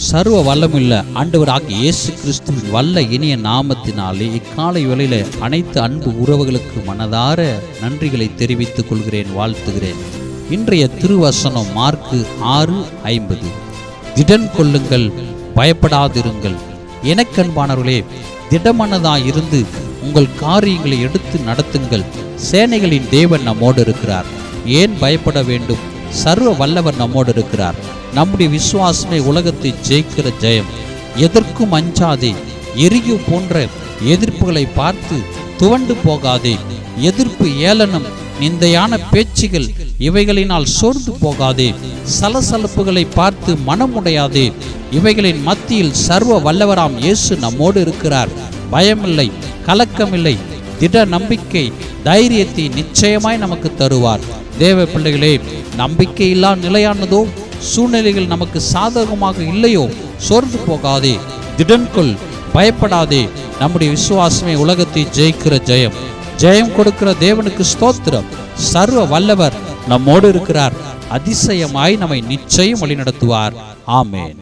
சர்வ வல்லமுள்ள ஆண்டவராகிய இயேசு கிறிஸ்துவின் வல்ல இனிய நாமத்தினாலே இக்காலை வேளையில அனைத்து அன்பு உறவுகளுக்கு மனதார நன்றிகளை தெரிவித்துக் கொள்கிறேன், வாழ்த்துகிறேன். இன்றைய திருவசனம் மார்க்கு 6:50. திடன் கொள்ளுங்கள், பயப்படாதிருங்கள். எனக்கன்பானவர்களே, திடமனதாயிருந்து உங்கள் காரியங்களை எடுத்து நடத்துங்கள். சேனைகளின் தேவன் நம்மோடு இருக்கிறார். ஏன் பயப்பட வேண்டும்? சர்வ வல்லவர் நம்மோடு இருக்கிறார். நம்முடைய விசுவாசமே உலகத்தை ஜெயிக்கிற ஜெயம். எதற்கும் அஞ்சாதே. எரியு போன்ற எதிர்ப்புகளை பார்த்து துவண்டு போகாதே. எதிர்ப்பு, ஏளனம், நிந்தையான பேச்சுகள் இவைகளினால் சோர்ந்து போகாதே. சலசலப்புகளை பார்த்து மனமுடையாதே. இவைகளின் மத்தியில் சர்வ வல்லவராம் இயேசு நம்மோடு இருக்கிறார். பயமில்லை, கலக்கமில்லை. திட நம்பிக்கை, தைரியத்தை நிச்சயமாய் நமக்கு தருவார். தேவ பிள்ளைகளே, நம்பிக்கையில்லா நிலையானதோ, சூழ்நிலைகள் நமக்கு சாதகமாக இல்லையோ, சோர்ந்து போகாதே. திடன் கொள், பயப்படாதே. நம்முடைய விசுவாசமே உலகத்தை ஜெயிக்கிற ஜெயம். ஜெயம் கொடுக்கிற தேவனுக்கு ஸ்தோத்திரம். சர்வ வல்லவர் நம்மோடு இருக்கிறார். அதிசயமாய் நம்மை நிச்சயம் வழிநடத்துவார். ஆமென்.